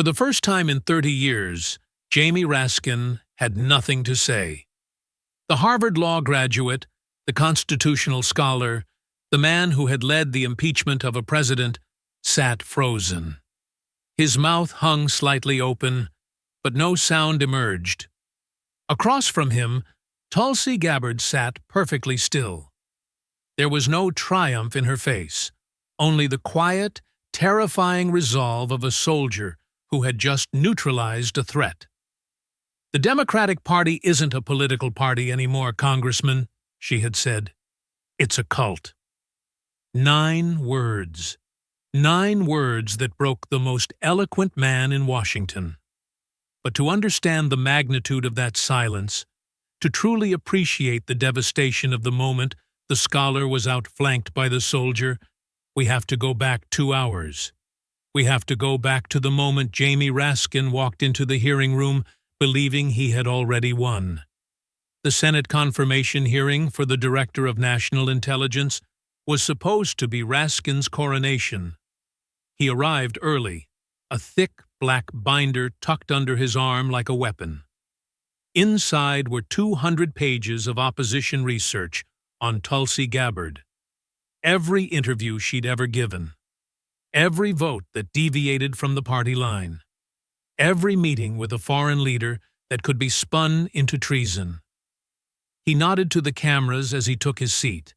For the first time in 30 years, Jamie Raskin had nothing to say. The Harvard Law graduate, the constitutional scholar, the man who had led the impeachment of a president, sat frozen. His mouth hung slightly open, but no sound emerged. Across from him, Tulsi Gabbard sat perfectly still. There was no triumph in her face, only the quiet, terrifying resolve of a soldier who had just neutralized a threat. "The Democratic Party isn't a political party anymore, Congressman," she had said. "It's a cult." 9 words. 9 words that broke the most eloquent man in Washington. But to understand the magnitude of that silence, to truly appreciate the devastation of the moment the scholar was outflanked by the soldier, we have to go back 2 hours. We have to go back to the moment Jamie Raskin walked into the hearing room believing he had already won. The Senate confirmation hearing for the Director of National Intelligence was supposed to be Raskin's coronation. He arrived early, a thick black binder tucked under his arm like a weapon. Inside were 200 pages of opposition research on Tulsi Gabbard. Every interview she'd ever given. Every vote that deviated from the party line. Every meeting with a foreign leader that could be spun into treason. He nodded to the cameras as he took his seat,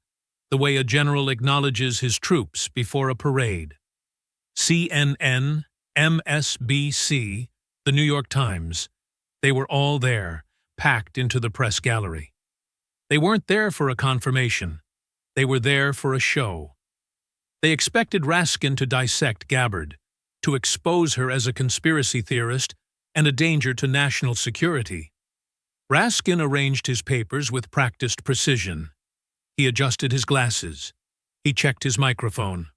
the way a general acknowledges his troops before a parade. CNN, MSNBC, the New York Times, they were all there, packed into the press gallery. They weren't there for a confirmation. They were there for a show. They expected Raskin to dissect Gabbard, to expose her as a conspiracy theorist and a danger to national security. Raskin arranged his papers with practiced precision. He adjusted his glasses. He checked his microphone.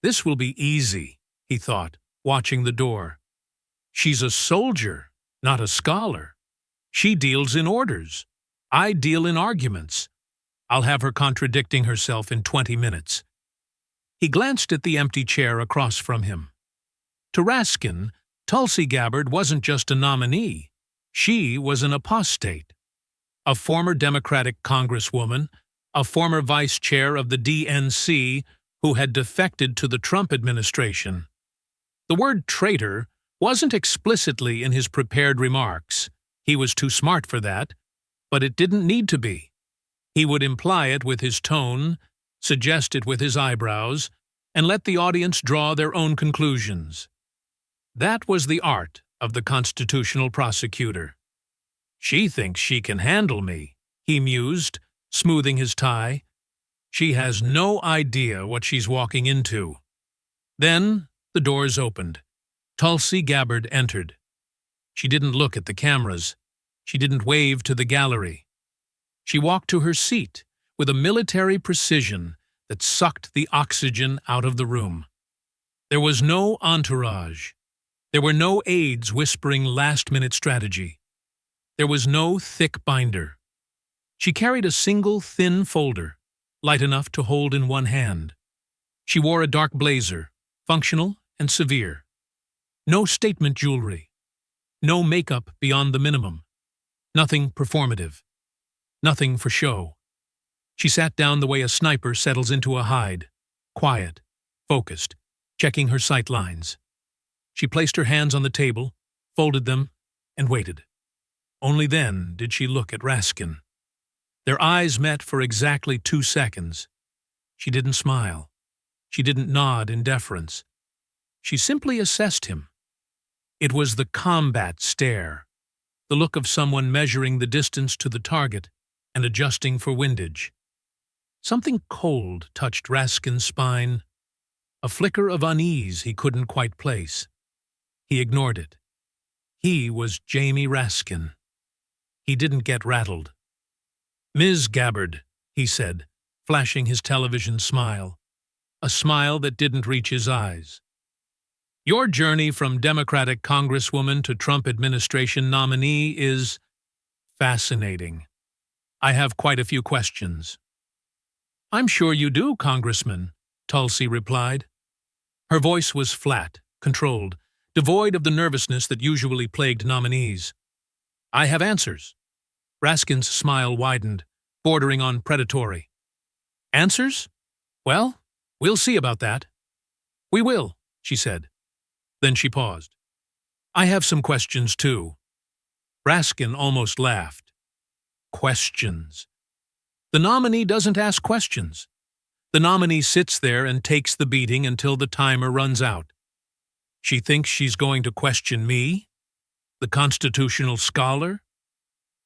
"This will be easy," he thought, watching the door. "She's a soldier, not a scholar. She deals in orders. I deal in arguments. I'll have her contradicting herself in 20 minutes. He glanced at the empty chair across from him. To Raskin, Tulsi Gabbard wasn't just a nominee. She was an apostate. A former Democratic congresswoman, a former vice chair of the DNC who had defected to the Trump administration. The word traitor wasn't explicitly in his prepared remarks. He was too smart for that, but it didn't need to be. He would imply it with his tone, suggest it with his eyebrows, and let the audience draw their own conclusions. That was the art of the constitutional prosecutor. "She thinks she can handle me," he mused, smoothing his tie. "She has no idea what she's walking into." Then the doors opened. Tulsi Gabbard entered. She didn't look at the cameras. She didn't wave to the gallery. She walked to her seat with a military precision that sucked the oxygen out of the room. There was no entourage. There were no aides whispering last-minute strategy. There was no thick binder. She carried a single thin folder, light enough to hold in one hand. She wore a dark blazer, functional and severe. No statement jewelry. No makeup beyond the minimum. Nothing performative. Nothing for show. She sat down the way a sniper settles into a hide, quiet, focused, checking her sight lines. She placed her hands on the table, folded them, and waited. Only then did she look at Raskin. Their eyes met for exactly 2 seconds. She didn't smile. She didn't nod in deference. She simply assessed him. It was the combat stare, the look of someone measuring the distance to the target and adjusting for windage. Something cold touched Raskin's spine, a flicker of unease he couldn't quite place. He ignored it. He was Jamie Raskin. He didn't get rattled. "Ms. Gabbard," he said, flashing his television smile, a smile that didn't reach his eyes. "Your journey from Democratic Congresswoman to Trump administration nominee is fascinating. I have quite a few questions." "I'm sure you do, Congressman," Tulsi replied. Her voice was flat, controlled, devoid of the nervousness that usually plagued nominees. I have answers. Raskin's smile widened, bordering on predatory. Answers? Well, we'll see about that. We will, she said. Then she paused. I have some questions, too. Raskin almost laughed. Questions. The nominee doesn't ask questions. The nominee sits there and takes the beating until the timer runs out. She thinks she's going to question me? The constitutional scholar?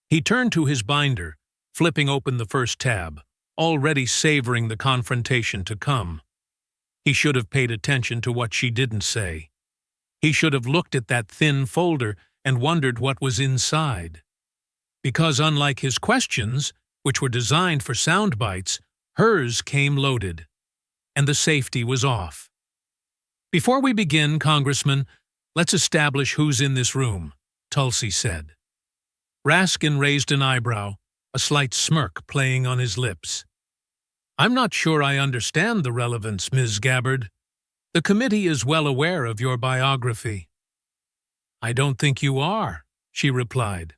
He turned to his binder, flipping open the first tab, already savoring the confrontation to come. He should have paid attention to what she didn't say. He should have looked at that thin folder and wondered what was inside. Because unlike his questions, which were designed for sound bites, hers came loaded, and the safety was off. Before we begin, Congressman, let's establish who's in this room, Tulsi said. Raskin raised an eyebrow, a slight smirk playing on his lips. I'm not sure I understand the relevance, Ms. Gabbard. The committee is well aware of your biography. I don't think you are, she replied.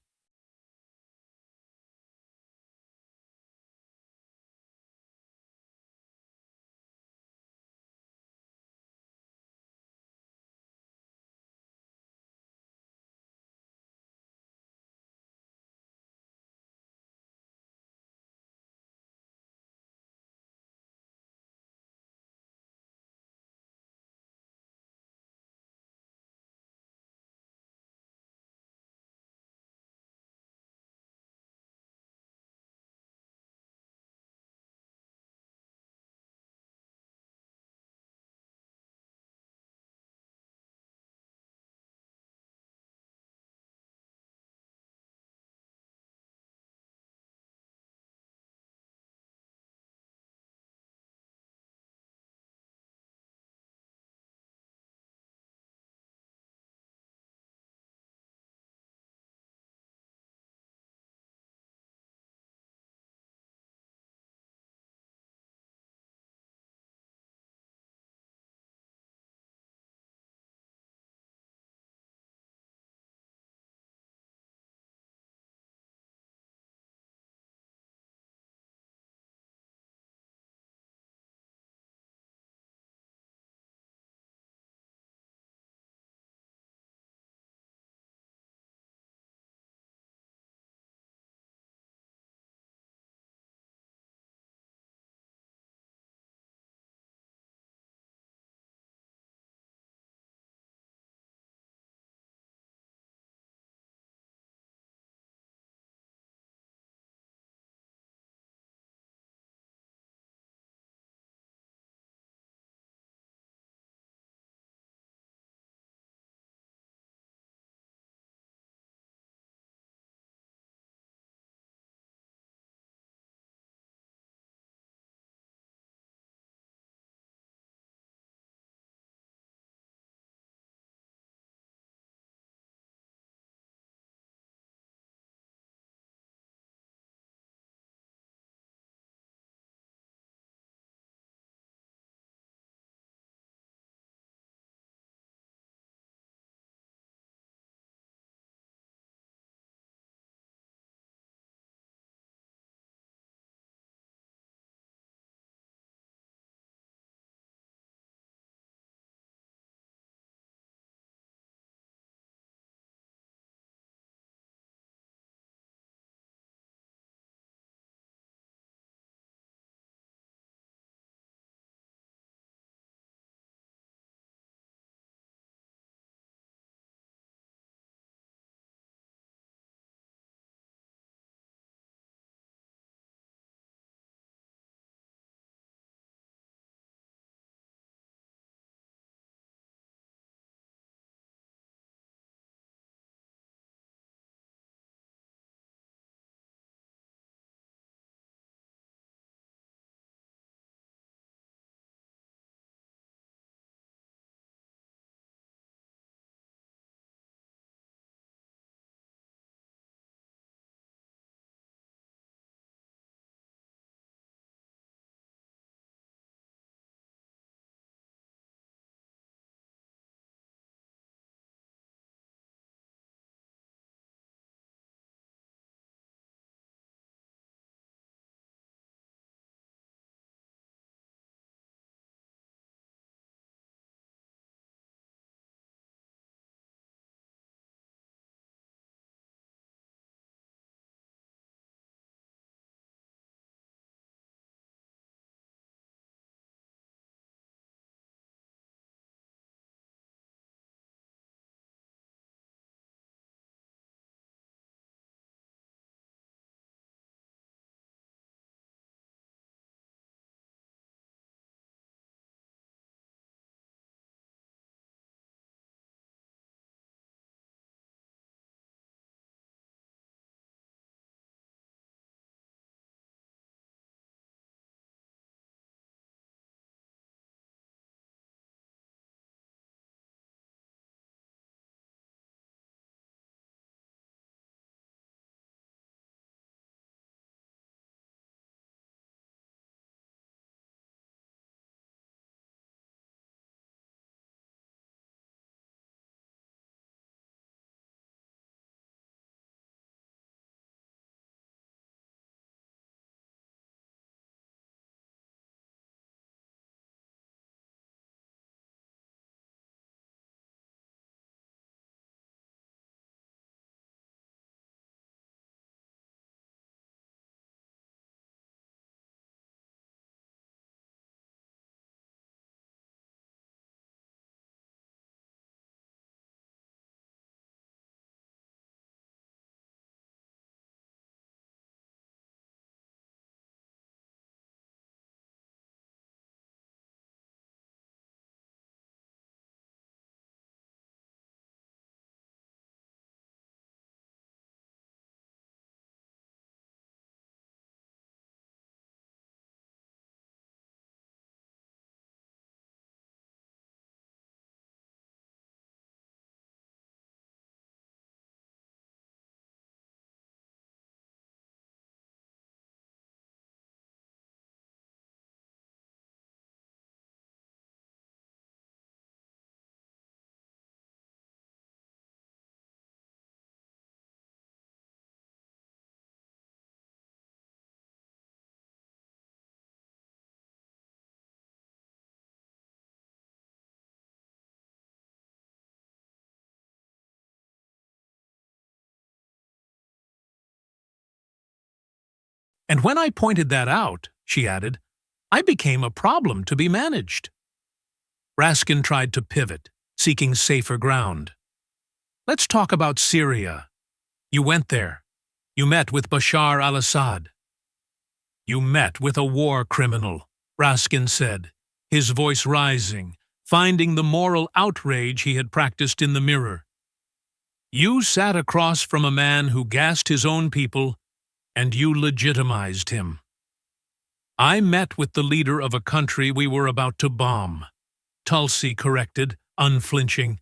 And when I pointed that out, she added, I became a problem to be managed. Raskin tried to pivot, seeking safer ground. Let's talk about Syria. You went there. You met with Bashar al-Assad. You met with a war criminal, Raskin said, his voice rising, finding the moral outrage he had practiced in the mirror. You sat across from a man who gassed his own people, and you legitimized him. I met with the leader of a country we were about to bomb, Tulsi corrected, unflinching.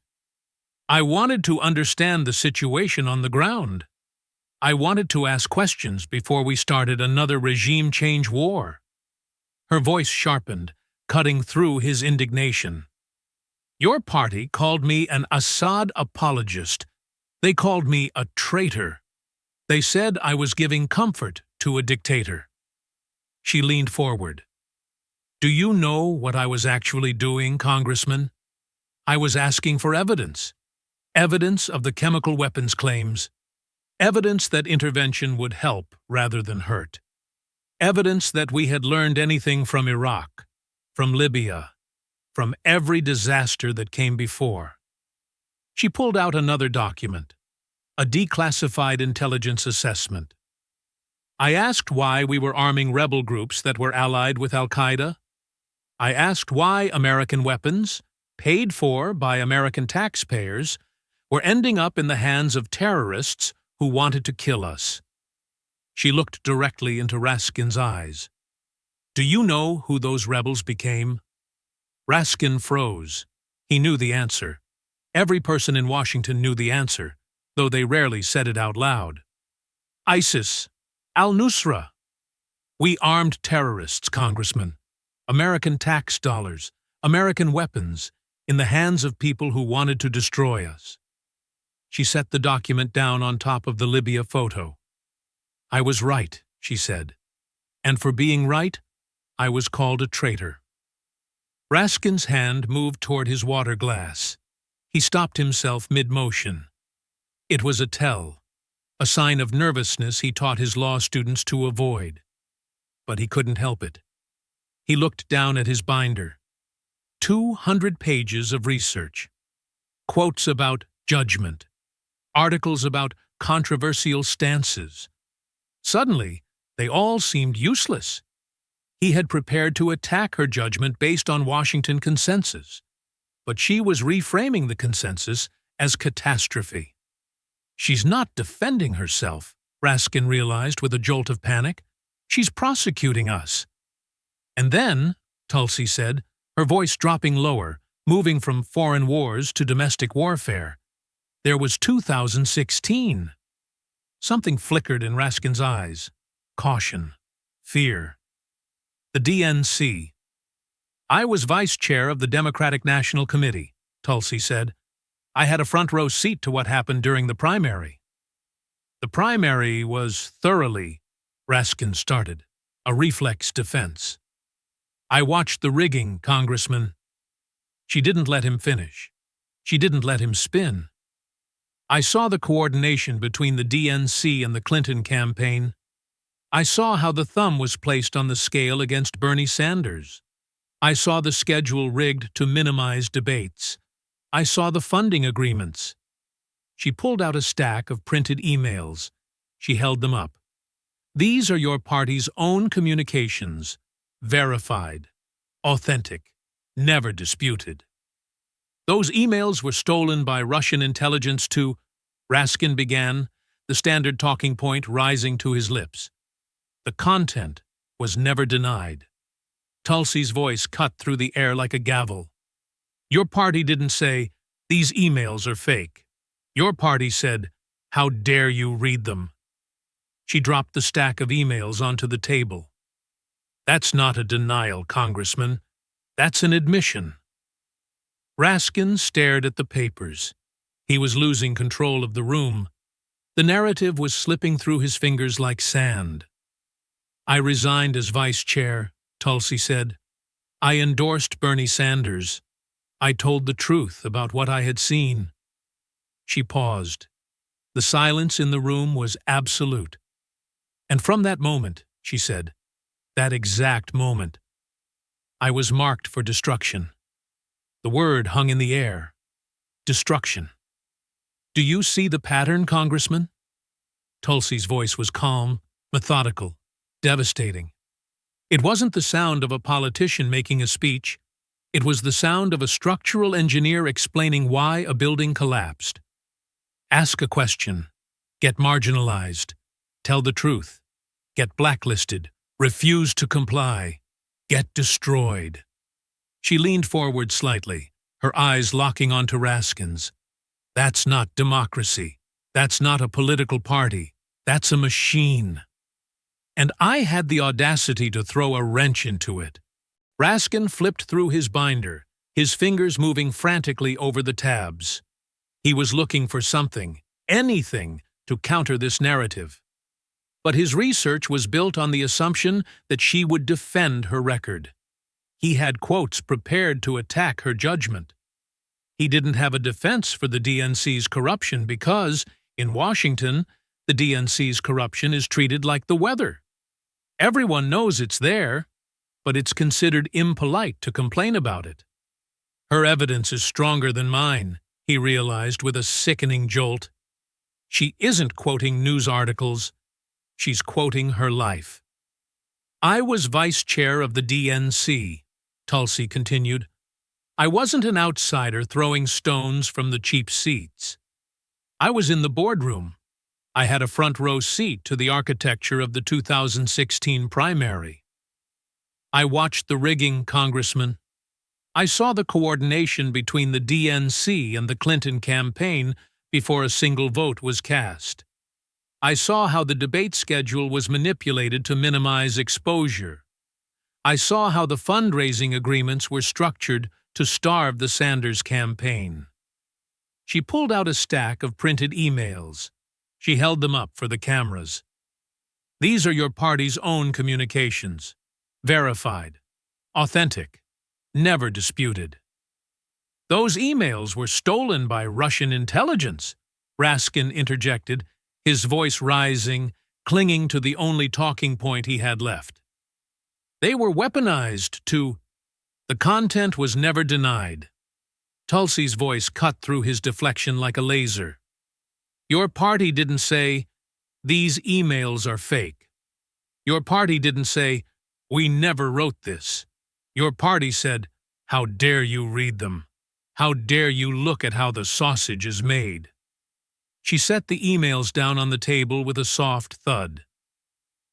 I wanted to understand the situation on the ground. I wanted to ask questions before we started another regime change war. Her voice sharpened, cutting through his indignation. Your party called me an Assad apologist. They called me a traitor. They said I was giving comfort to a dictator. She leaned forward. Do you know what I was actually doing, Congressman? I was asking for evidence. Evidence of the chemical weapons claims. Evidence that intervention would help rather than hurt. Evidence that we had learned anything from Iraq, from Libya, from every disaster that came before. She pulled out another document, a declassified intelligence assessment. I asked why we were arming rebel groups that were allied with al-Qaeda. I asked why American weapons, paid for by American taxpayers, were ending up in the hands of terrorists who wanted to kill us. She looked directly into Raskin's eyes. Do you know who those rebels became? Raskin froze. He knew the answer. Every person in Washington knew the answer, though they rarely said it out loud. ISIS. Al-Nusra. We armed terrorists, Congressman. American tax dollars, American weapons, in the hands of people who wanted to destroy us. She set the document down on top of the Libya photo. I was right, she said. And for being right, I was called a traitor. Raskin's hand moved toward his water glass. He stopped himself mid-motion. It was a tell, a sign of nervousness he taught his law students to avoid. But he couldn't help it. He looked down at his binder. 200 pages of research. Quotes about judgment. Articles about controversial stances. Suddenly, they all seemed useless. He had prepared to attack her judgment based on Washington consensus, but she was reframing the consensus as catastrophe. She's not defending herself, Raskin realized with a jolt of panic. She's prosecuting us. And then, Tulsi said, her voice dropping lower, moving from foreign wars to domestic warfare, there was 2016. Something flickered in Raskin's eyes. Caution. Fear. The DNC. I was vice chair of the Democratic National Committee, Tulsi said. I had a front row seat to what happened during the primary. The primary was thoroughly, Raskin started, a reflex defense. I watched the rigging, Congressman. She didn't let him finish. She didn't let him spin. I saw the coordination between the DNC and the Clinton campaign. I saw how the thumb was placed on the scale against Bernie Sanders. I saw the schedule rigged to minimize debates. I saw the funding agreements. She pulled out a stack of printed emails. She held them up. These are your party's own communications, verified, authentic, never disputed. Those emails were stolen by Russian intelligence to, Raskin began, the standard talking point rising to his lips. The content was never denied. Tulsi's voice cut through the air like a gavel. Your party didn't say, these emails are fake. Your party said, how dare you read them? She dropped the stack of emails onto the table. That's not a denial, Congressman. That's an admission. Raskin stared at the papers. He was losing control of the room. The narrative was slipping through his fingers like sand. I resigned as vice chair, Tulsi said. I endorsed Bernie Sanders. I told the truth about what I had seen. She paused. The silence in the room was absolute. And from that moment, she said. That exact moment. I was marked for destruction. The word hung in the air. Destruction. Do you see the pattern, Congressman? Tulsi's voice was calm, methodical, devastating. It wasn't the sound of a politician making a speech. It was the sound of a structural engineer explaining why a building collapsed. Ask a question. Get marginalized. Tell the truth. Get blacklisted. Refuse to comply. Get destroyed. She leaned forward slightly, her eyes locking onto Raskin's. That's not democracy. That's not a political party. That's a machine. And I had the audacity to throw a wrench into it. Raskin flipped through his binder, his fingers moving frantically over the tabs. He was looking for something, anything, to counter this narrative. But his research was built on the assumption that she would defend her record. He had quotes prepared to attack her judgment. He didn't have a defense for the DNC's corruption because, in Washington, the DNC's corruption is treated like the weather. Everyone knows it's there, but it's considered impolite to complain about it. Her evidence is stronger than mine, he realized with a sickening jolt. She isn't quoting news articles. She's quoting her life. I was vice chair of the DNC, Tulsi continued. I wasn't an outsider throwing stones from the cheap seats. I was in the boardroom. I had a front row seat to the architecture of the 2016 primary. I watched the rigging, Congressman. I saw the coordination between the DNC and the Clinton campaign before a single vote was cast. I saw how the debate schedule was manipulated to minimize exposure. I saw how the fundraising agreements were structured to starve the Sanders campaign. She pulled out a stack of printed emails. She held them up for the cameras. These are your party's own communications. Verified. Authentic. Never disputed. Those emails were stolen by Russian intelligence, Raskin interjected, his voice rising, clinging to the only talking point he had left. They were weaponized to... The content was never denied. Tulsi's voice cut through his deflection like a laser. Your party didn't say, these emails are fake. Your party didn't say, we never wrote this. Your party said, how dare you read them? How dare you look at how the sausage is made? She set the emails down on the table with a soft thud.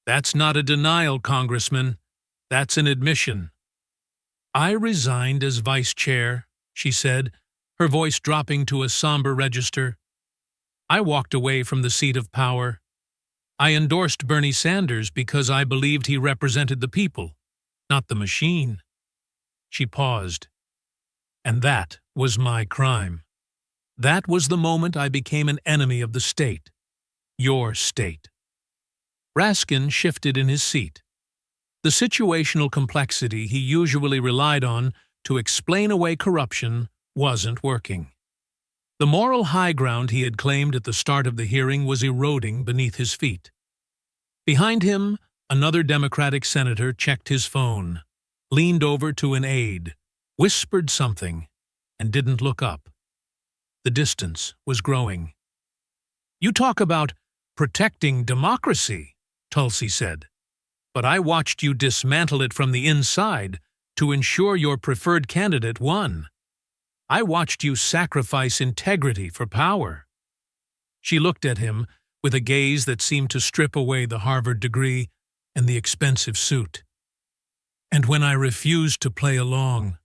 That's not a denial, Congressman. That's an admission. I resigned as vice chair, she said, her voice dropping to a somber register. I walked away from the seat of power. I endorsed Bernie Sanders because I believed he represented the people, not the machine. She paused. And that was my crime. That was the moment I became an enemy of the state. Your state. Raskin shifted in his seat. The situational complexity he usually relied on to explain away corruption wasn't working. The moral high ground he had claimed at the start of the hearing was eroding beneath his feet. Behind him, another Democratic senator checked his phone, leaned over to an aide, whispered something, and didn't look up. The distance was growing. You talk about protecting democracy, Tulsi said, but I watched you dismantle it from the inside to ensure your preferred candidate won. I watched you sacrifice integrity for power. She looked at him with a gaze that seemed to strip away the Harvard degree and the expensive suit. And when I refused to play along,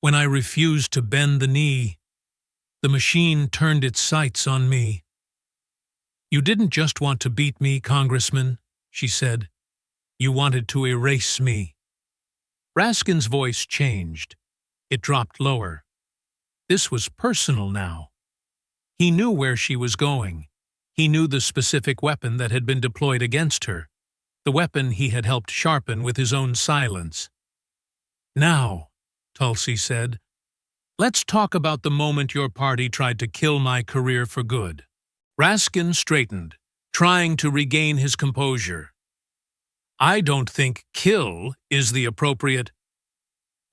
when I refused to bend the knee, the machine turned its sights on me. You didn't just want to beat me, Congressman, she said. You wanted to erase me. Raskin's voice changed. It dropped lower. This was personal now. He knew where she was going. He knew the specific weapon that had been deployed against her, the weapon he had helped sharpen with his own silence. Now, Tulsi said, let's talk about the moment your party tried to kill my career for good. Raskin straightened, trying to regain his composure. I don't think kill is the appropriate.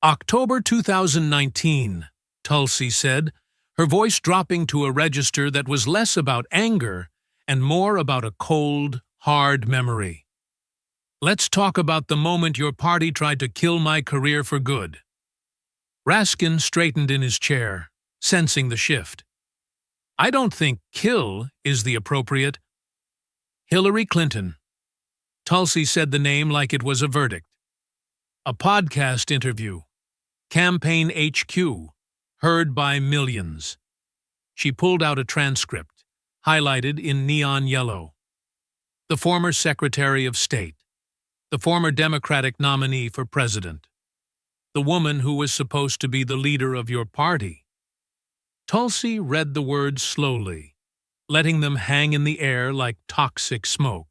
October 2019, Tulsi said, her voice dropping to a register that was less about anger and more about a cold, hard memory. Let's talk about the moment your party tried to kill my career for good. Raskin straightened in his chair, sensing the shift. I don't think kill is the appropriate. Hillary Clinton. Tulsi said the name like it was a verdict. A podcast interview. Campaign HQ. Heard by millions. She pulled out a transcript, highlighted in neon yellow. The former Secretary of State. The former Democratic nominee for president. The woman who was supposed to be the leader of your party. Tulsi read the words slowly, letting them hang in the air like toxic smoke.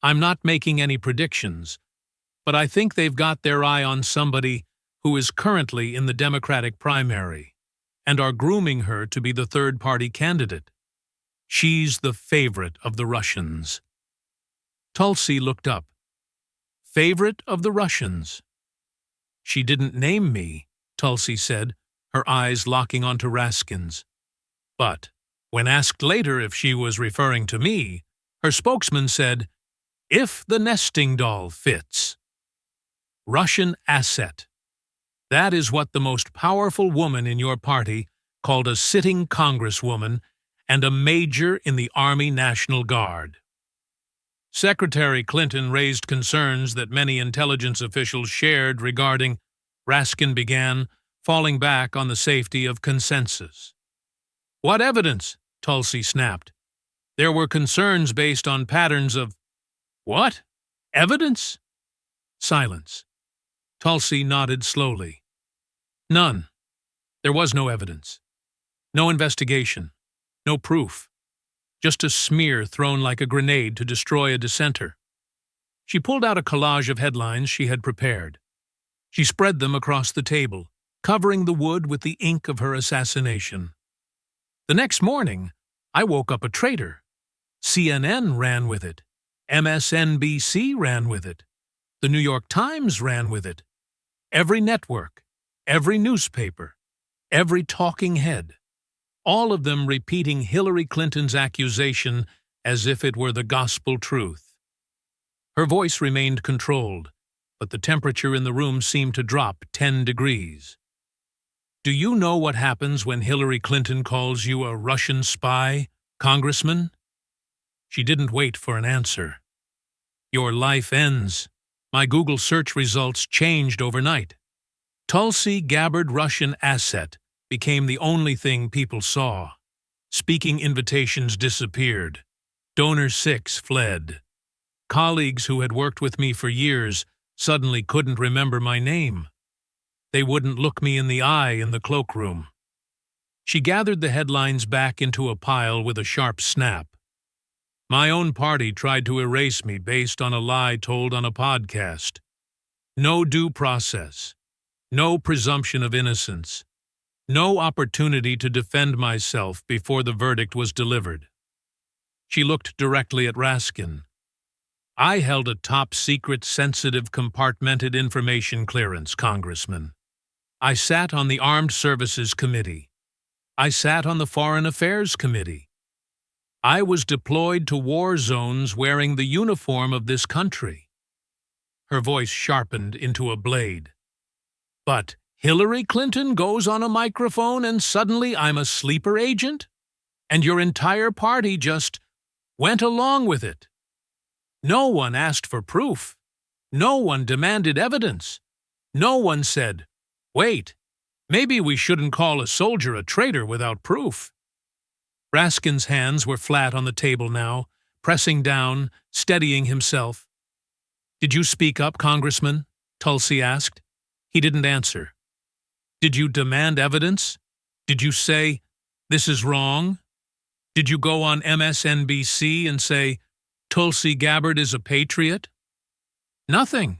I'm not making any predictions, but I think they've got their eye on somebody who is currently in the Democratic primary and are grooming her to be the third-party candidate. She's the favorite of the Russians. Tulsi looked up. Favorite of the Russians? She didn't name me, Tulsi said, her eyes locking onto Raskin's. But when asked later if she was referring to me, her spokesman said, if the nesting doll fits. Russian asset. That is what the most powerful woman in your party called a sitting congresswoman and a major in the Army National Guard. Secretary Clinton raised concerns that many intelligence officials shared regarding, Raskin began, falling back on the safety of consensus. What evidence? Tulsi snapped. There were concerns based on patterns of... What? Evidence? Silence. Tulsi nodded slowly. None. There was no evidence. No investigation. No proof. Just a smear thrown like a grenade to destroy a dissenter. She pulled out a collage of headlines she had prepared. She spread them across the table, covering the wood with the ink of her assassination. The next morning, I woke up a traitor. CNN ran with it. MSNBC ran with it. The New York Times ran with it. Every network, every newspaper, every talking head, all of them repeating Hillary Clinton's accusation as if it were the gospel truth. Her voice remained controlled, but the temperature in the room seemed to drop 10 degrees. Do you know what happens when Hillary Clinton calls you a Russian spy, Congressman? She didn't wait for an answer. Your life ends. My Google search results changed overnight. Tulsi Gabbard Russian asset became the only thing people saw. Speaking invitations disappeared. Donor 6 fled. Colleagues who had worked with me for years suddenly couldn't remember my name. They wouldn't look me in the eye in the cloakroom. She gathered the headlines back into a pile with a sharp snap. My own party tried to erase me based on a lie told on a podcast. No due process. No presumption of innocence. No opportunity to defend myself before the verdict was delivered. She looked directly at Raskin. I held a top-secret, sensitive, compartmented information clearance, Congressman. I sat on the Armed Services Committee. I sat on the Foreign Affairs Committee. I was deployed to war zones wearing the uniform of this country. Her voice sharpened into a blade. But Hillary Clinton goes on a microphone and suddenly I'm a sleeper agent? And your entire party just went along with it. No one asked for proof. No one demanded evidence. No one said, wait, maybe we shouldn't call a soldier a traitor without proof. Raskin's hands were flat on the table now, pressing down, steadying himself. Did you speak up, Congressman? Tulsi asked. He didn't answer. Did you demand evidence? Did you say, this is wrong? Did you go on MSNBC and say, Tulsi Gabbard is a patriot? Nothing.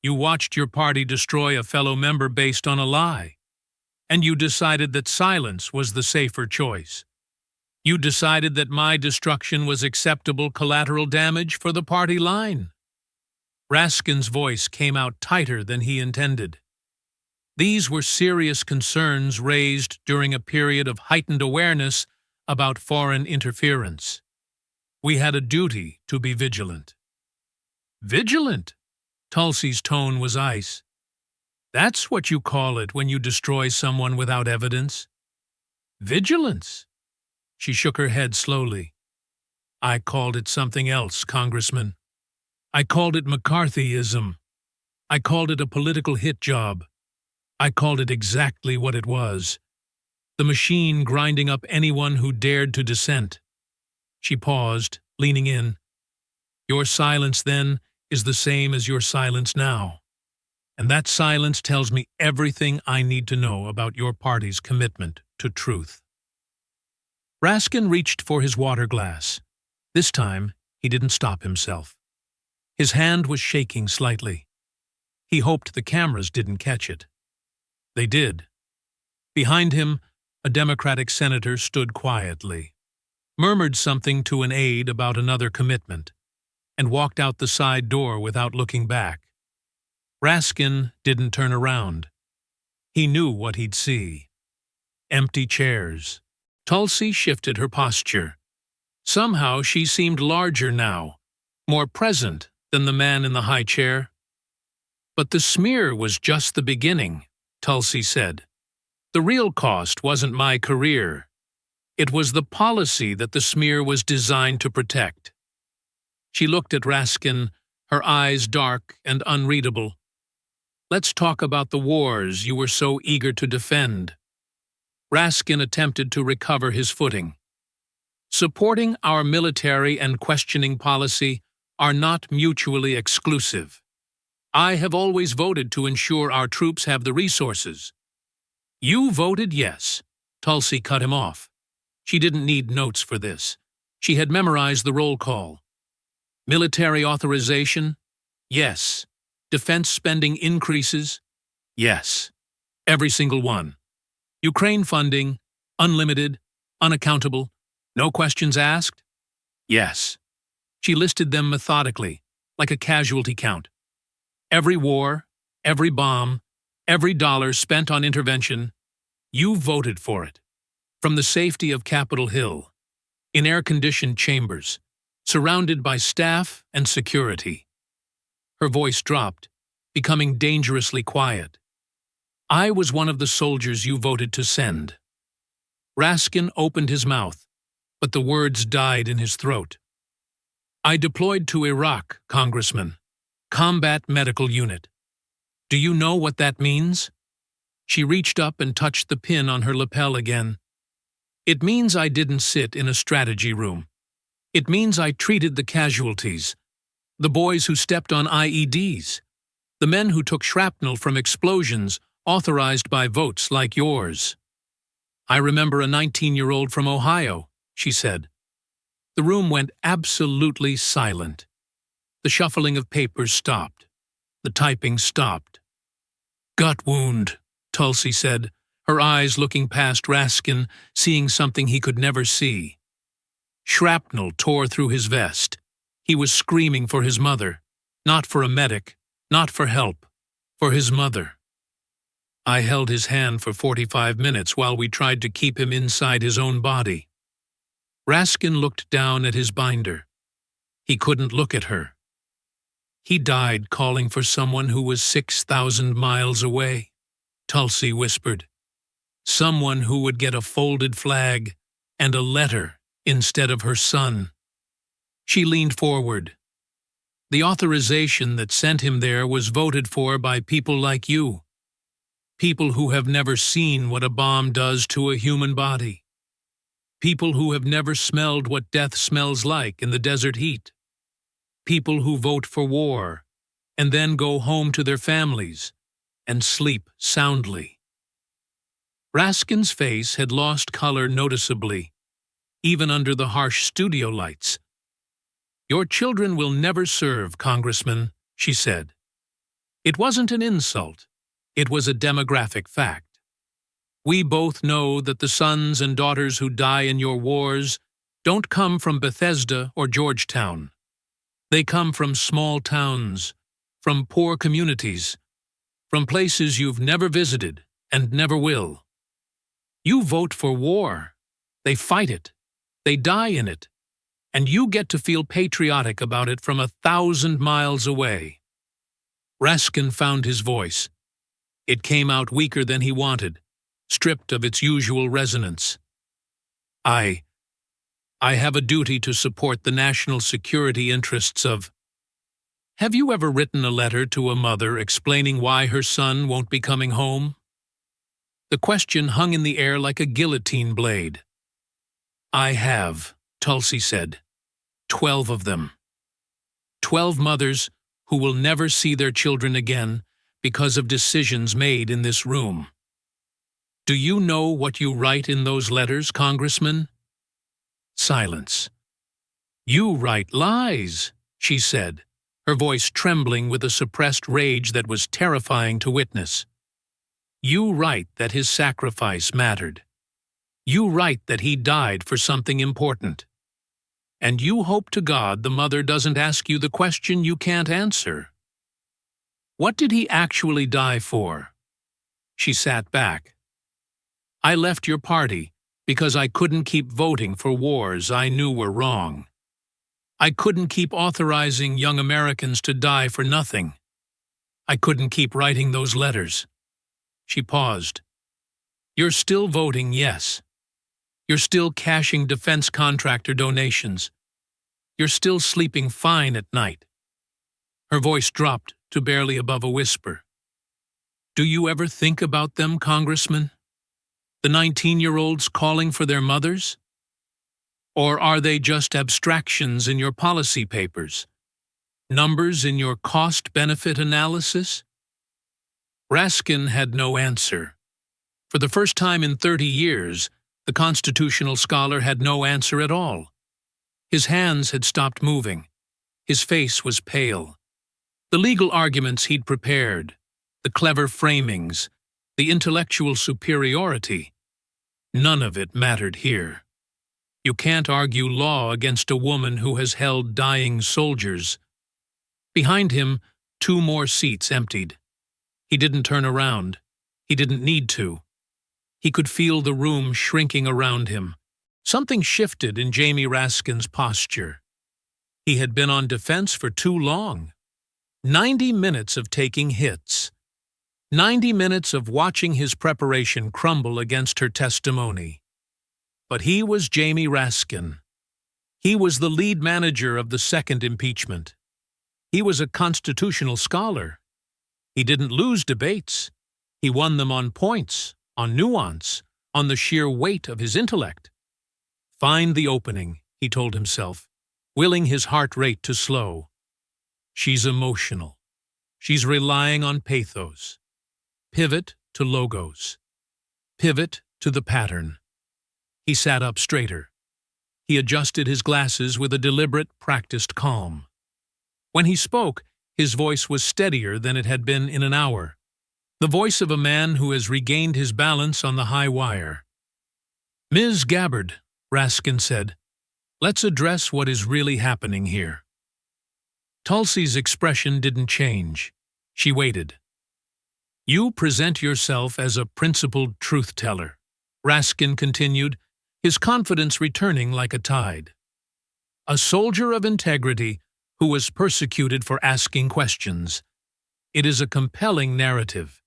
You watched your party destroy a fellow member based on a lie. And you decided that silence was the safer choice. You decided that my destruction was acceptable collateral damage for the party line. Raskin's voice came out tighter than he intended. These were serious concerns raised during a period of heightened awareness about foreign interference. We had a duty to be vigilant. Vigilant? Tulsi's tone was ice. That's what you call it when you destroy someone without evidence. Vigilance. She shook her head slowly. I called it something else, Congressman. I called it McCarthyism. I called it a political hit job. I called it exactly what it was. The machine grinding up anyone who dared to dissent. She paused, leaning in. Your silence then is the same as your silence now. And that silence tells me everything I need to know about your party's commitment to truth. Raskin reached for his water glass. This time, he didn't stop himself. His hand was shaking slightly. He hoped the cameras didn't catch it. They did. Behind him, a Democratic senator stood quietly, murmured something to an aide about another commitment, and walked out the side door without looking back. Raskin didn't turn around. He knew what he'd see. Empty chairs. Tulsi shifted her posture. Somehow she seemed larger now, more present than the man in the high chair. But the smear was just the beginning, Tulsi said. The real cost wasn't my career. It was the policy that the smear was designed to protect. She looked at Raskin, her eyes dark and unreadable. Let's talk about the wars you were so eager to defend. Raskin attempted to recover his footing. Supporting our military and questioning policy are not mutually exclusive. I have always voted to ensure our troops have the resources. You voted yes. Tulsi cut him off. She didn't need notes for this. She had memorized the roll call. Military authorization? Yes. Defense spending increases? Yes. Every single one. Ukraine funding? Unlimited? Unaccountable? No questions asked? Yes. She listed them methodically, like a casualty count. Every war, every bomb, every dollar spent on intervention, you voted for it. From the safety of Capitol Hill, in air-conditioned chambers, surrounded by staff and security. Her voice dropped, becoming dangerously quiet. I was one of the soldiers you voted to send. Raskin opened his mouth, but the words died in his throat. I deployed to Iraq, Congressman. Combat Medical Unit. Do you know what that means? She reached up and touched the pin on her lapel again. It means I didn't sit in a strategy room. It means I treated the casualties, the boys who stepped on IEDs, the men who took shrapnel from explosions authorized by votes like yours. I remember a 19-year-old from Ohio, she said. The room went absolutely silent. The shuffling of papers stopped. The typing stopped. Gut wound, Tulsi said, her eyes looking past Raskin, seeing something he could never see. Shrapnel tore through his vest. He was screaming for his mother. Not for a medic, not for help, for his mother. I held his hand for 45 minutes while we tried to keep him inside his own body. Raskin looked down at his binder. He couldn't look at her. He died calling for someone who was 6,000 miles away, Tulsi whispered. Someone who would get a folded flag and a letter instead of her son. She leaned forward. The authorization that sent him there was voted for by people like you. People who have never seen what a bomb does to a human body. People who have never smelled what death smells like in the desert heat. People who vote for war and then go home to their families and sleep soundly. Raskin's face had lost color noticeably, even under the harsh studio lights. Your children will never serve, Congressman, she said. It wasn't an insult. It was a demographic fact. We both know that the sons and daughters who die in your wars don't come from Bethesda or Georgetown. They come from small towns from poor communities, from places you've never visited and never will. You vote for war. They fight it. They die in it. And you get to feel patriotic about it from 1,000 miles away. Raskin found his voice. It came out weaker than he wanted, stripped of its usual resonance. I have a duty to support the national security interests of... Have you ever written a letter to a mother explaining why her son won't be coming home? The question hung in the air like a guillotine blade. I have, Tulsi said. 12 of them. 12 mothers who will never see their children again because of decisions made in this room. Do you know what you write in those letters, Congressman? Silence. You write lies, she said, her voice trembling with a suppressed rage that was terrifying to witness. You write that his sacrifice mattered. You write that he died for something important. And you hope to God the mother doesn't ask you the question you can't answer. What did he actually die for? She sat back. I left your party because I couldn't keep voting for wars I knew were wrong. I couldn't keep authorizing young Americans to die for nothing. I couldn't keep writing those letters. She paused. You're still voting yes. You're still cashing defense contractor donations. You're still sleeping fine at night. Her voice dropped to barely above a whisper. Do you ever think about them, Congressman? The 19-year-olds calling for their mothers? Or are they just abstractions in your policy papers? Numbers in your cost-benefit analysis? Raskin had no answer. For the first time in 30 years, the constitutional scholar had no answer at all. His hands had stopped moving. His face was pale. The legal arguments he'd prepared, the clever framings, the intellectual superiority, none of it mattered here. You can't argue law against a woman who has held dying soldiers. Behind him, 2 more seats emptied. He didn't turn around. He didn't need to. He could feel the room shrinking around him. Something shifted in Jamie Raskin's posture. He had been on defense for too long. 90 minutes of taking hits. 90 minutes of watching his preparation crumble against her testimony. But he was Jamie Raskin. He was the lead manager of the second impeachment. He was a constitutional scholar. He didn't lose debates. He won them on points, on nuance, on the sheer weight of his intellect. Find the opening, he told himself, willing his heart rate to slow. She's emotional. She's relying on pathos. Pivot to logos. Pivot to the pattern. He sat up straighter. He adjusted his glasses with a deliberate, practiced calm. When he spoke, his voice was steadier than it had been in an hour. The voice of a man who has regained his balance on the high wire. Ms. Gabbard, Raskin said, let's address what is really happening here. Tulsi's expression didn't change. She waited. You present yourself as a principled truth-teller, Raskin continued, his confidence returning like a tide. A soldier of integrity who was persecuted for asking questions. It is a compelling narrative.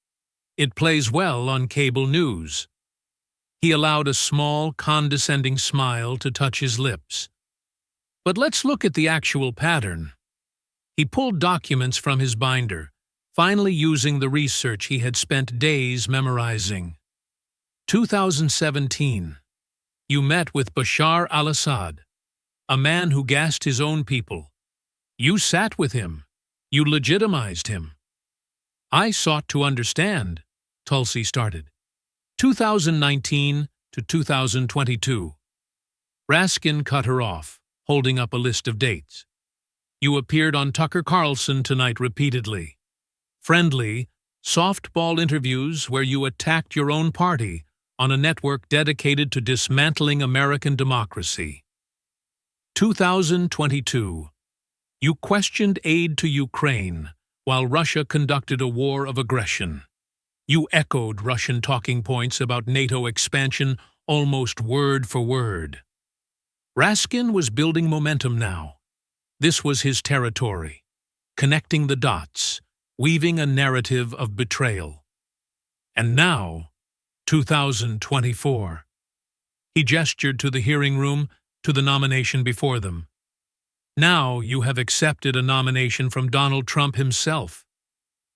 It plays well on cable news. He allowed a small, condescending smile to touch his lips. But let's look at the actual pattern. He pulled documents from his binder, finally using the research he had spent days memorizing. 2017. You met with Bashar al-Assad, a man who gassed his own people. You sat with him. You legitimized him. I sought to understand, Tulsi started. 2019 to 2022. Raskin cut her off, holding up a list of dates. You appeared on Tucker Carlson tonight repeatedly. Friendly, softball interviews where you attacked your own party on a network dedicated to dismantling American democracy. 2022. You questioned aid to Ukraine while Russia conducted a war of aggression. You echoed Russian talking points about NATO expansion almost word for word. Raskin was building momentum now. This was his territory, connecting the dots, weaving a narrative of betrayal. And now, 2024. He gestured to the hearing room, to the nomination before them. Now you have accepted a nomination from Donald Trump himself,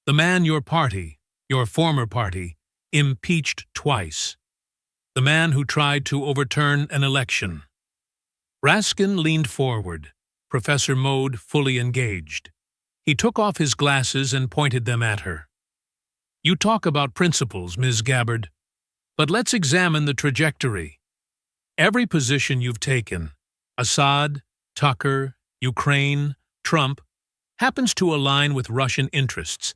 the man your party, your former party, impeached twice, the man who tried to overturn an election. Raskin leaned forward, Professor Mode fully engaged. He took off his glasses and pointed them at her. You talk about principles, Ms. Gabbard, but let's examine the trajectory. Every position you've taken, Assad, Tucker, Ukraine, Trump, happens to align with Russian interests.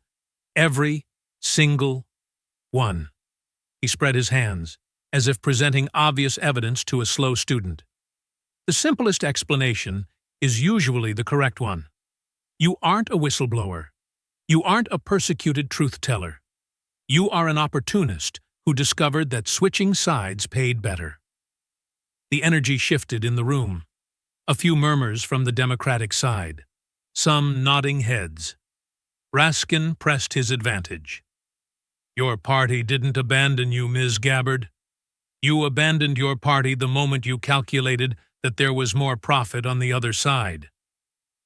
Every single one. He spread his hands, as if presenting obvious evidence to a slow student. The simplest explanation is usually the correct one. You aren't a whistleblower. You aren't a persecuted truth-teller. You are an opportunist who discovered that switching sides paid better. The energy shifted in the room. A few murmurs from the Democratic side. Some nodding heads. Raskin pressed his advantage. Your party didn't abandon you, Ms. Gabbard. You abandoned your party the moment you calculated that there was more profit on the other side.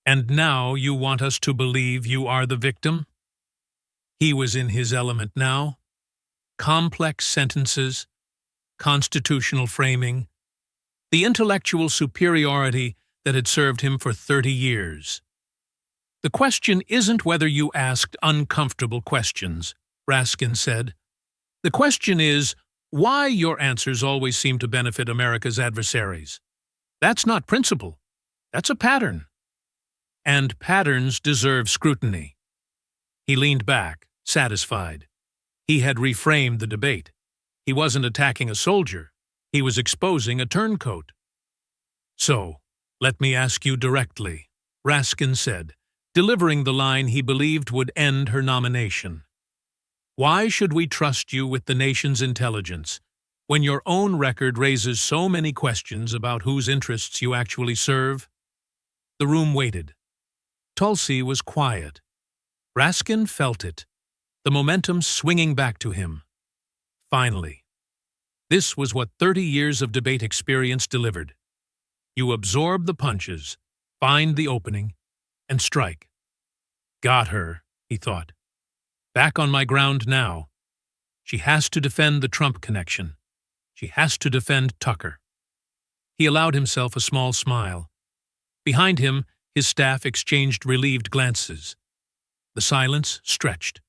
And now you want us to believe you are the victim? He was in his element now. Complex sentences, constitutional framing, the intellectual superiority that had served him for 30 years. The question isn't whether you asked uncomfortable questions, Raskin said. The question is why your answers always seem to benefit America's adversaries. That's not principle. That's a pattern. And patterns deserve scrutiny. He leaned back, satisfied. He had reframed the debate. He wasn't attacking a soldier. He was exposing a turncoat. So, let me ask you directly, Raskin said, delivering the line he believed would end her nomination. Why should we trust you with the nation's intelligence when your own record raises so many questions about whose interests you actually serve? The room waited. Tulsi was quiet. Raskin felt it, the momentum swinging back to him. Finally. This was what 30 years of debate experience delivered. You absorb the punches, find the opening, and strike. Got her, he thought. Back on my ground now. She has to defend the Trump connection. She has to defend Tucker. He allowed himself a small smile. Behind him, his staff exchanged relieved glances. The silence stretched.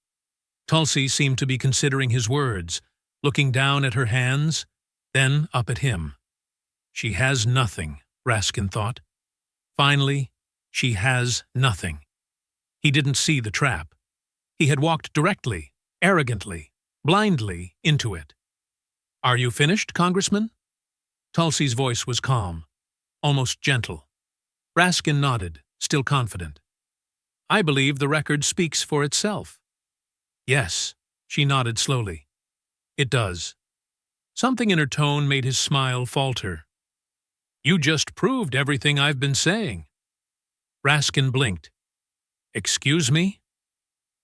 Tulsi seemed to be considering his words, looking down at her hands, then up at him. She has nothing, Raskin thought. Finally, she has nothing. He didn't see the trap. He had walked directly, arrogantly, blindly into it. Are you finished, Congressman? Tulsi's voice was calm, almost gentle. Raskin nodded, still confident. I believe the record speaks for itself. Yes, she nodded slowly. It does. Something in her tone made his smile falter. You just proved everything I've been saying. Raskin blinked. Excuse me?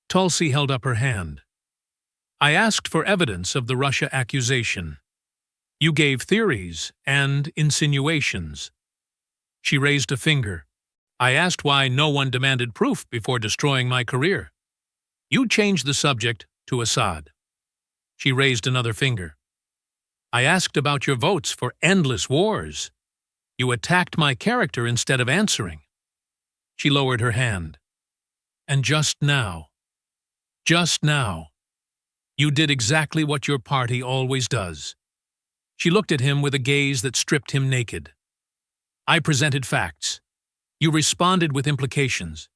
Tulsi held up her hand. I asked for evidence of the Russia accusation. You gave theories and insinuations. She raised a finger. I asked why no one demanded proof before destroying my career. You changed the subject to Assad. She raised another finger. I asked about your votes for endless wars. You attacked my character instead of answering. She lowered her hand. And just now, you did exactly what your party always does. She looked at him with a gaze that stripped him naked. I presented facts. You responded with implications.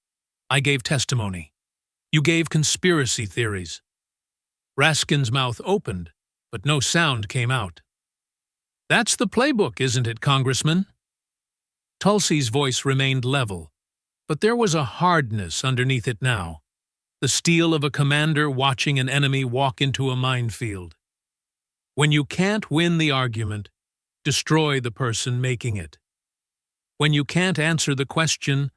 I gave testimony. You gave conspiracy theories. Raskin's mouth opened, but no sound came out. That's the playbook, isn't it, Congressman? Tulsi's voice remained level, but there was a hardness underneath it now. the steel of a commander watching an enemy walk into a minefield. When you can't win the argument, destroy the person making it. When you can't answer the question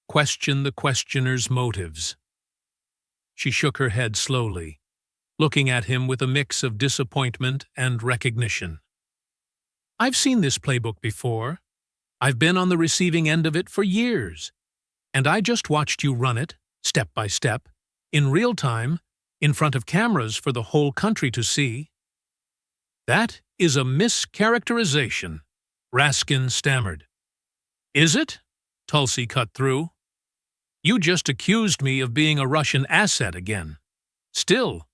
the questioner's motives. She shook her head slowly, looking at him with a mix of disappointment and recognition. I've seen this playbook before. I've been on the receiving end of it for years, and I just watched you run it, step by step, in real time, in front of cameras for the whole country to see. That is a mischaracterization, Raskin stammered. Is it? Tulsi cut through. You just accused me of being a Russian asset again. Still,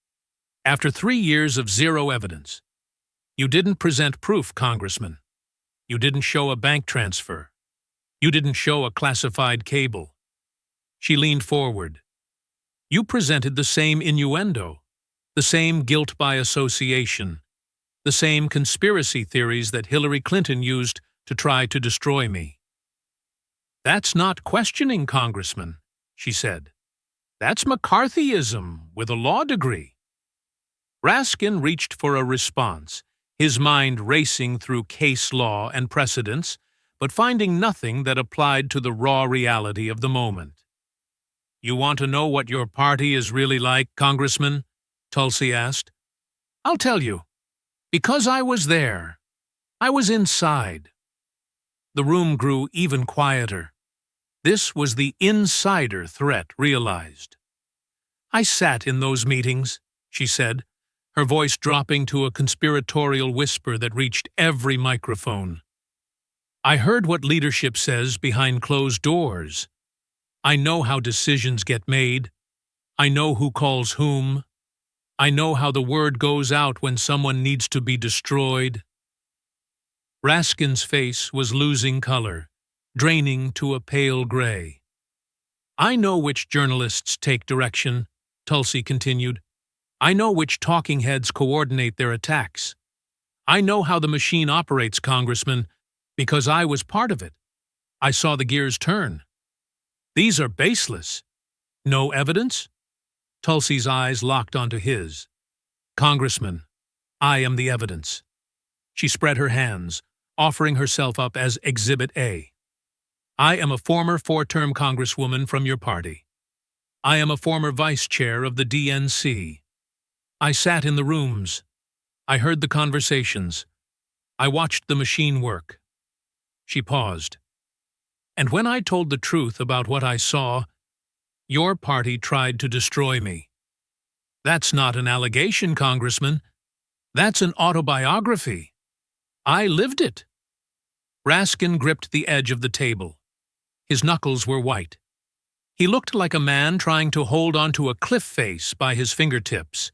after 3 years of zero evidence, you didn't present proof, Congressman. You didn't show a bank transfer. You didn't show a classified cable. She leaned forward. You presented the same innuendo, the same guilt by association, the same conspiracy theories that Hillary Clinton used to try to destroy me. That's not questioning, Congressman, she said. That's McCarthyism with a law degree. Raskin reached for a response, his mind racing through case law and precedents, but finding nothing that applied to the raw reality of the moment. You want to know what your party is really like, Congressman? Tulsi asked. I'll tell you. Because I was there. I was inside. The room grew even quieter. This was the insider threat realized. I sat in those meetings, she said, her voice dropping to a conspiratorial whisper that reached every microphone. I heard what leadership says behind closed doors. I know how decisions get made. I know who calls whom. I know how the word goes out when someone needs to be destroyed. Raskin's face was losing color, draining to a pale gray. I know which journalists take direction, Tulsi continued. I know which talking heads coordinate their attacks. I know how the machine operates, Congressman, because I was part of it. I saw the gears turn. These are baseless. No evidence? Tulsi's eyes locked onto his. Congressman, I am the evidence. She spread her hands, offering herself up as Exhibit A. I am a former 4-term congresswoman from your party. I am a former vice chair of the DNC. I sat in the rooms. I heard the conversations. I watched the machine work. She paused. And when I told the truth about what I saw, your party tried to destroy me. That's not an allegation, Congressman. That's an autobiography. I lived it. Raskin gripped the edge of the table. His knuckles were white. He looked like a man trying to hold onto a cliff face by his fingertips.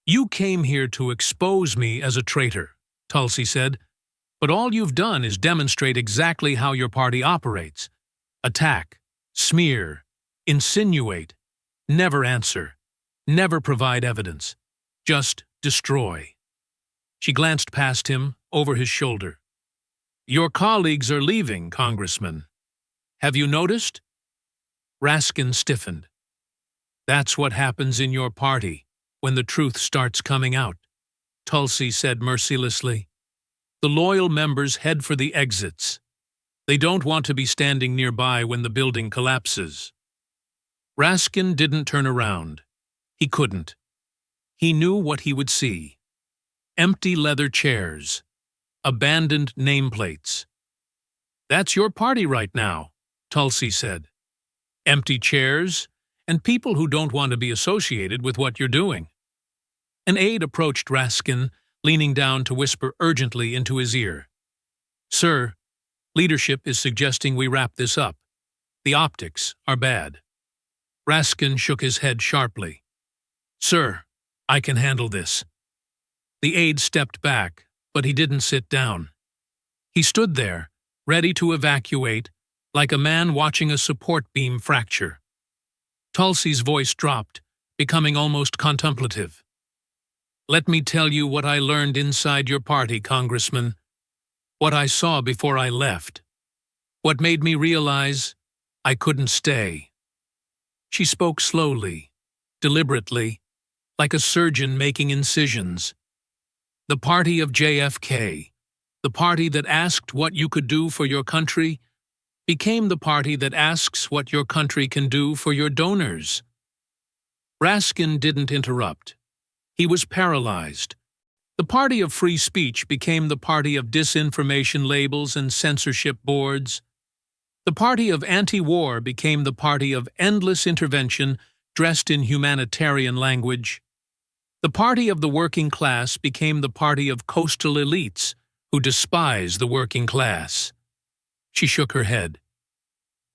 You came here to expose me as a traitor, Tulsi said, but all you've done is demonstrate exactly how your party operates. Attack, smear, insinuate, never answer, never provide evidence, just destroy. She glanced past him, over his shoulder. Your colleagues are leaving, Congressman. Have you noticed? Raskin stiffened. That's what happens in your party when the truth starts coming out, Tulsi said mercilessly. The loyal members head for the exits. They don't want to be standing nearby when the building collapses. Raskin didn't turn around. He couldn't. He knew what he would see. Empty leather chairs. Abandoned nameplates. That's your party right now, Tulsi said. Empty chairs and people who don't want to be associated with what you're doing. An aide approached Raskin, leaning down to whisper urgently into his ear. Sir, leadership is suggesting we wrap this up. The optics are bad. Raskin shook his head sharply. Sir, I can handle this. The aide stepped back, but he didn't sit down. He stood there, ready to evacuate, like a man watching a support beam fracture. Tulsi's voice dropped, becoming almost contemplative. Let me tell you what I learned inside your party, Congressman. What I saw before I left. What made me realize I couldn't stay. She spoke slowly, deliberately, like a surgeon making incisions. The party of JFK, the party that asked what you could do for your country, became the party that asks what your country can do for your donors. Raskin didn't interrupt. He was paralyzed. The party of free speech became the party of disinformation labels and censorship boards. The party of anti-war became the party of endless intervention dressed in humanitarian language. The party of the working class became the party of coastal elites who despise the working class. She shook her head.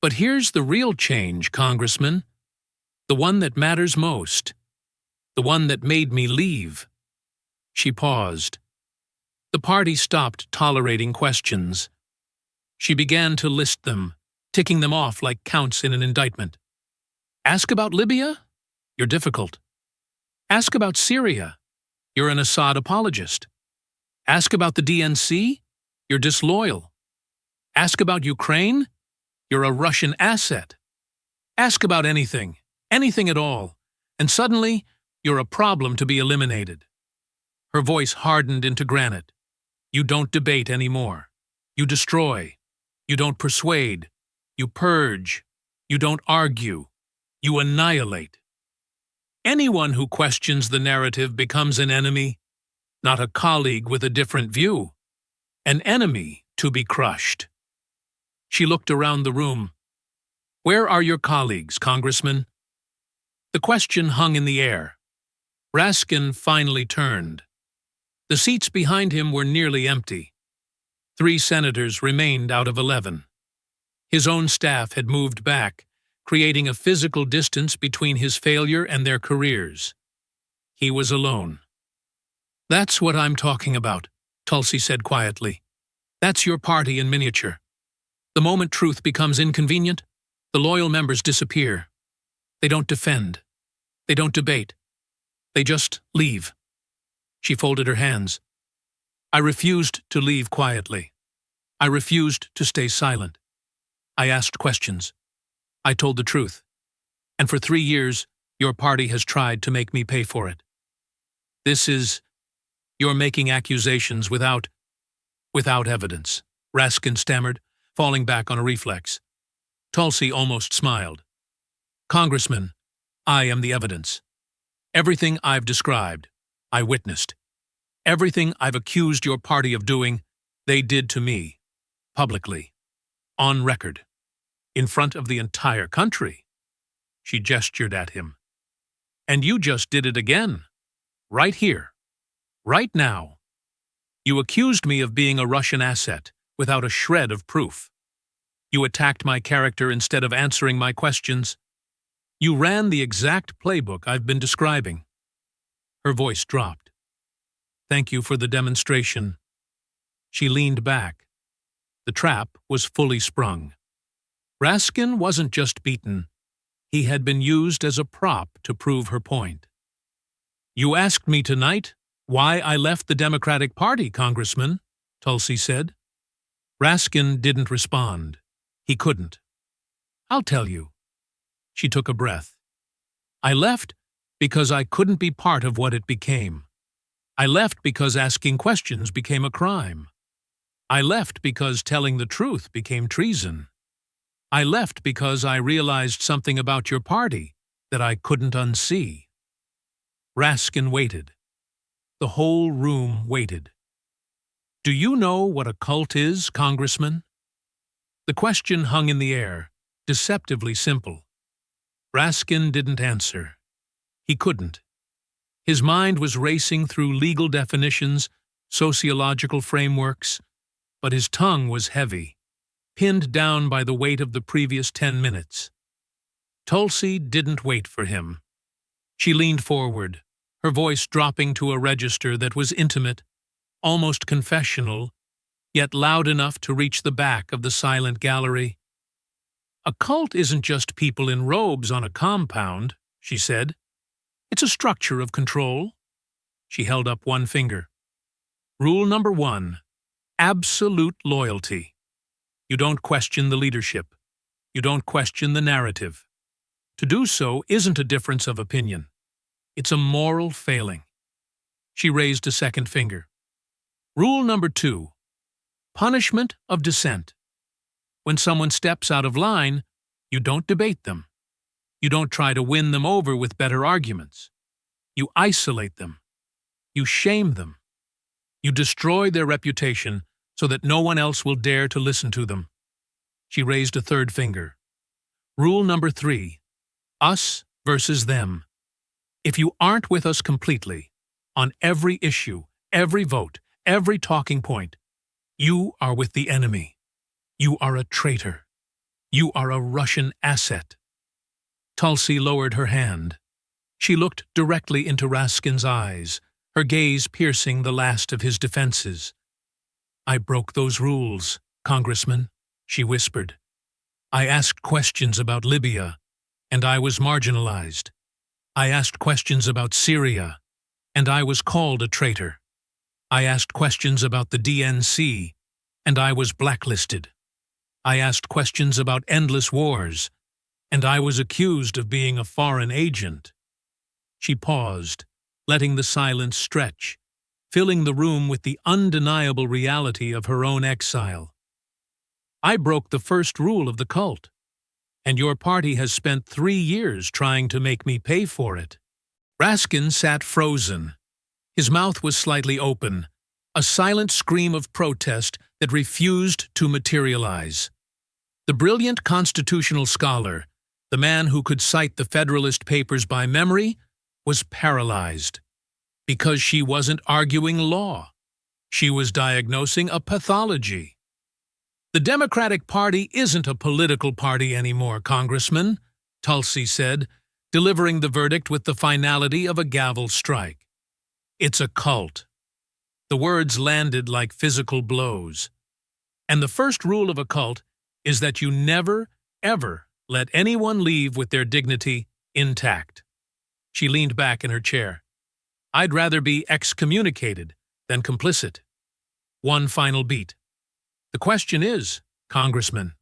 But here's the real change, Congressman. The one that matters most. The one that made me leave. She paused. The party stopped tolerating questions. She began to list them, ticking them off like counts in an indictment. Ask about Libya? You're difficult. Ask about Syria? You're an Assad apologist. Ask about the DNC? You're disloyal. Ask about Ukraine? You're a Russian asset. Ask about anything, anything at all, and suddenly you're a problem to be eliminated. Her voice hardened into granite. You don't debate anymore. You destroy. You don't persuade. You purge. You don't argue. You annihilate. Anyone who questions the narrative becomes an enemy, not a colleague with a different view. An enemy to be crushed. She looked around the room. Where are your colleagues, Congressman? The question hung in the air. Raskin finally turned. The seats behind him were nearly empty. 3 senators remained out of 11. His own staff had moved back, creating a physical distance between his failure and their careers. He was alone. That's what I'm talking about, Tulsi said quietly. That's your party in miniature. The moment truth becomes inconvenient, the loyal members disappear. They don't defend. They don't debate. They just leave. She folded her hands. I refused to leave quietly. I refused to stay silent. I asked questions. I told the truth. And for 3 years, your party has tried to make me pay for it. You're making accusations without evidence, Raskin stammered, falling back on a reflex. Tulsi almost smiled. Congressman, I am the evidence. Everything I've described, I witnessed. Everything I've accused your party of doing, they did to me, publicly, on record, in front of the entire country. She gestured at him. And you just did it again, right here, right now. You accused me of being a Russian asset without a shred of proof. You attacked my character instead of answering my questions. You ran the exact playbook I've been describing. Her voice dropped. Thank you for the demonstration. She leaned back. The trap was fully sprung. Raskin wasn't just beaten. He had been used as a prop to prove her point. You asked me tonight why I left the Democratic Party, Congressman, Tulsi said. Raskin didn't respond. He couldn't. I'll tell you. She took a breath. I left because I couldn't be part of what it became. I left because asking questions became a crime. I left because telling the truth became treason. I left because I realized something about your party that I couldn't unsee. Raskin waited. The whole room waited. Do you know what a cult is, Congressman? The question hung in the air, deceptively simple. Raskin didn't answer. He couldn't. His mind was racing through legal definitions, sociological frameworks, but his tongue was heavy, pinned down by the weight of the previous 10 minutes. Tulsi didn't wait for him. She leaned forward, her voice dropping to a register that was intimate, almost confessional, yet loud enough to reach the back of the silent gallery. A cult isn't just people in robes on a compound, she said. It's a structure of control. She held up one finger. Rule number 1, absolute loyalty. You don't question the leadership. You don't question the narrative. To do so isn't a difference of opinion. It's a moral failing. She raised a second finger. Rule number 2. Punishment of dissent. When someone steps out of line, you don't debate them. You don't try to win them over with better arguments. You isolate them. You shame them. You destroy their reputation so that no one else will dare to listen to them. She raised a third finger. Rule number 3. Us versus them. If you aren't with us completely, on every issue, every vote, every talking point, you are with the enemy. You are a traitor. You are a Russian asset. Tulsi lowered her hand. She looked directly into Raskin's eyes, her gaze piercing the last of his defenses. I broke those rules, Congressman, she whispered. I asked questions about Libya, and I was marginalized. I asked questions about Syria, and I was called a traitor. I asked questions about the DNC, and I was blacklisted. I asked questions about endless wars, and I was accused of being a foreign agent. She paused, letting the silence stretch, filling the room with the undeniable reality of her own exile. I broke the first rule of the cult, and your party has spent 3 years trying to make me pay for it. Raskin sat frozen. His mouth was slightly open, a silent scream of protest that refused to materialize. The brilliant constitutional scholar, the man who could cite the Federalist Papers by memory, was paralyzed. Because she wasn't arguing law. She was diagnosing a pathology. The Democratic Party isn't a political party anymore, Congressman, Tulsi said, delivering the verdict with the finality of a gavel strike. It's a cult. The words landed like physical blows. And the first rule of a cult is that you never, ever let anyone leave with their dignity intact. She leaned back in her chair. I'd rather be excommunicated than complicit. One final beat. The question is, Congressman,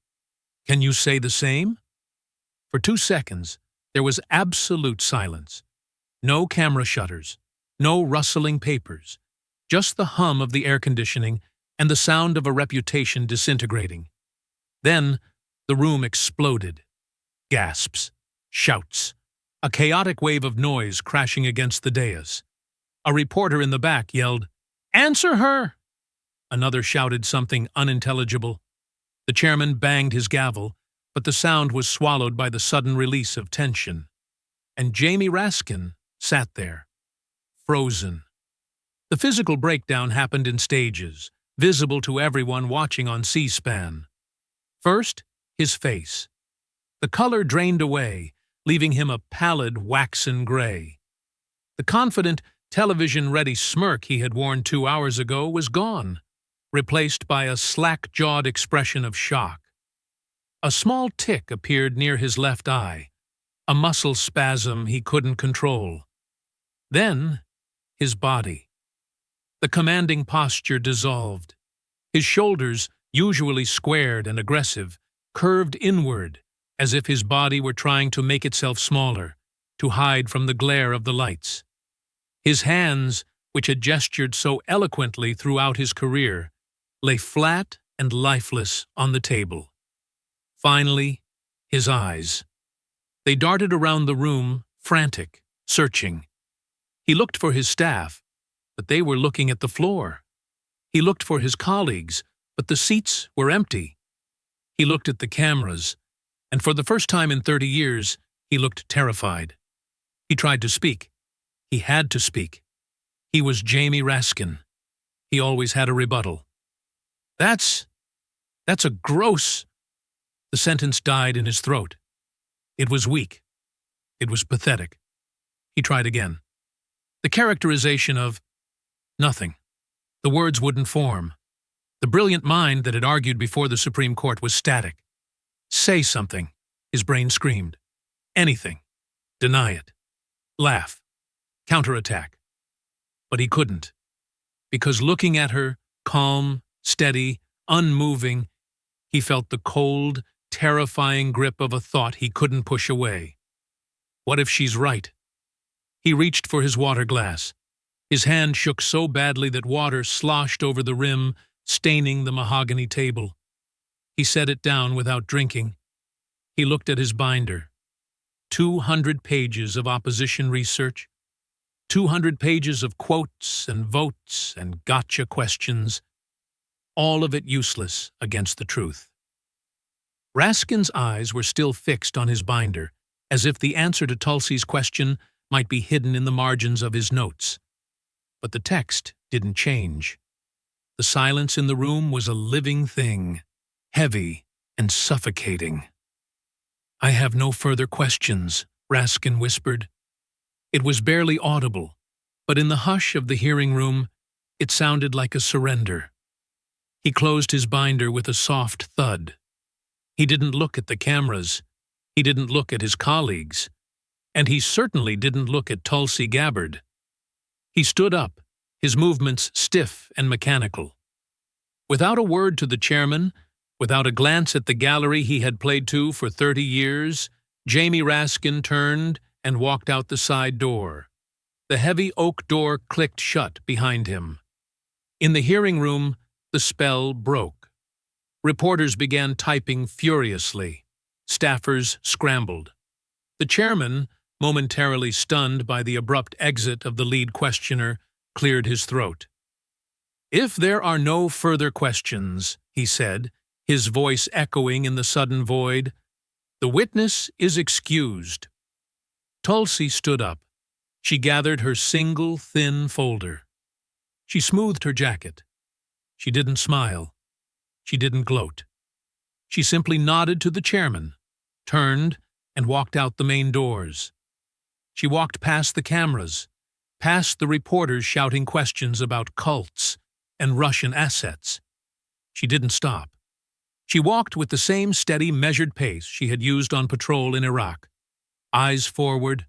can you say the same? For 2 seconds, there was absolute silence. No camera shutters, no rustling papers, just the hum of the air conditioning and the sound of a reputation disintegrating. Then, the room exploded. Gasps, shouts, a chaotic wave of noise crashing against the dais. A reporter in the back yelled, "Answer her!" Another shouted something unintelligible. The chairman banged his gavel, but the sound was swallowed by the sudden release of tension. And Jamie Raskin sat there, frozen. The physical breakdown happened in stages, visible to everyone watching on C-SPAN. First, his face. The color drained away, leaving him a pallid waxen gray. The confident, television-ready smirk he had worn 2 hours ago was gone, replaced by a slack-jawed expression of shock. A small tick appeared near his left eye, a muscle spasm he couldn't control. Then, his body. The commanding posture dissolved. His shoulders, usually squared and aggressive, curved inward, as if his body were trying to make itself smaller, to hide from the glare of the lights. His hands, which had gestured so eloquently throughout his career, lay flat and lifeless on the table. Finally, his eyes. They darted around the room, frantic, searching. He looked for his staff, but they were looking at the floor. He looked for his colleagues, but the seats were empty. He looked at the cameras, and for the first time in 30 years, he looked terrified. He tried to speak. He had to speak. He was Jamie Raskin. He always had a rebuttal. That's a gross... The sentence died in his throat. It was weak. It was pathetic. He tried again. The characterization of nothing. The words wouldn't form. The brilliant mind that had argued before the Supreme Court was static. Say something, his brain screamed. Anything. Deny it. Laugh. Counterattack. But he couldn't. Because looking at her, calm, steady, unmoving, he felt the cold, terrifying grip of a thought he couldn't push away. What if she's right? He reached for his water glass. His hand shook so badly that water sloshed over the rim, staining the mahogany table. He set it down without drinking. He looked at his binder. 200 pages of opposition research, 200 pages of quotes and votes and gotcha questions, all of it useless against the truth. Raskin's eyes were still fixed on his binder, as if the answer to Tulsi's question might be hidden in the margins of his notes. But the text didn't change. The silence in the room was a living thing, heavy and suffocating. "I have no further questions," Raskin whispered. It was barely audible, but in the hush of the hearing room, it sounded like a surrender. He closed his binder with a soft thud. He didn't look at the cameras. He didn't look at his colleagues. And he certainly didn't look at Tulsi Gabbard. He stood up, his movements stiff and mechanical. Without a word to the chairman, without a glance at the gallery he had played to for 30 years, Jamie Raskin turned and walked out the side door. The heavy oak door clicked shut behind him. In the hearing room, the spell broke. Reporters began typing furiously. Staffers scrambled. The chairman, momentarily stunned by the abrupt exit of the lead questioner, cleared his throat. "If there are no further questions," he said, his voice echoing in the sudden void, "the witness is excused." Tulsi stood up. She gathered her single, thin folder. She smoothed her jacket. She didn't smile. She didn't gloat. She simply nodded to the chairman, turned, and walked out the main doors. She walked past the cameras, past the reporters shouting questions about cults and Russian assets. She didn't stop. She walked with the same steady, measured pace she had used on patrol in Iraq. Eyes forward,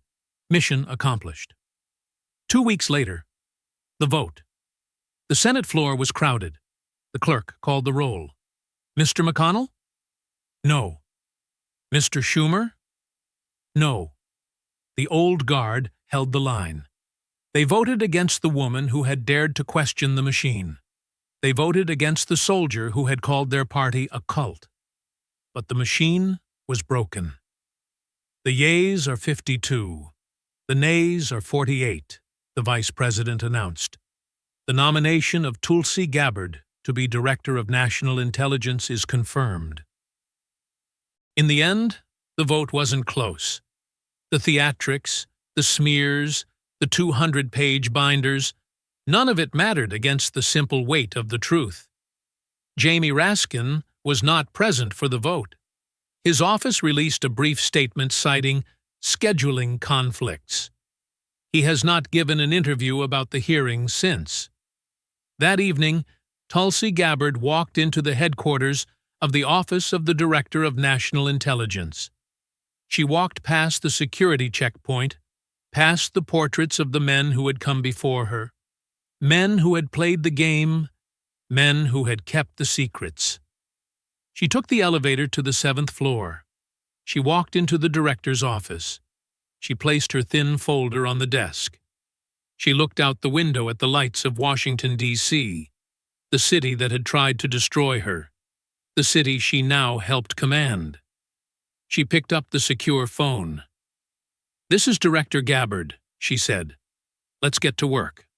mission accomplished. 2 weeks later, the vote. The Senate floor was crowded. The clerk called the roll. "Mr. McConnell?" "No." "Mr. Schumer?" "No." The old guard held the line. They voted against the woman who had dared to question the machine. They voted against the soldier who had called their party a cult. But the machine was broken. "The yeas are 52. The nays are 48, the vice president announced. The nomination of Tulsi Gabbard to be Director of National Intelligence is confirmed. In the end, the vote wasn't close. The theatrics, the smears, the 200-page binders, none of it mattered against the simple weight of the truth. Jamie Raskin was not present for the vote. His office released a brief statement citing scheduling conflicts. He has not given an interview about the hearing since. That evening, Tulsi Gabbard walked into the headquarters of the Office of the Director of National Intelligence. She walked past the security checkpoint, past the portraits of the men who had come before her, men who had played the game, men who had kept the secrets. She took the elevator to the 7th floor. She walked into the director's office. She placed her thin folder on the desk. She looked out the window at the lights of Washington, D.C., the city that had tried to destroy her, the city she now helped command. She picked up the secure phone. "This is Director Gabbard," she said. "Let's get to work."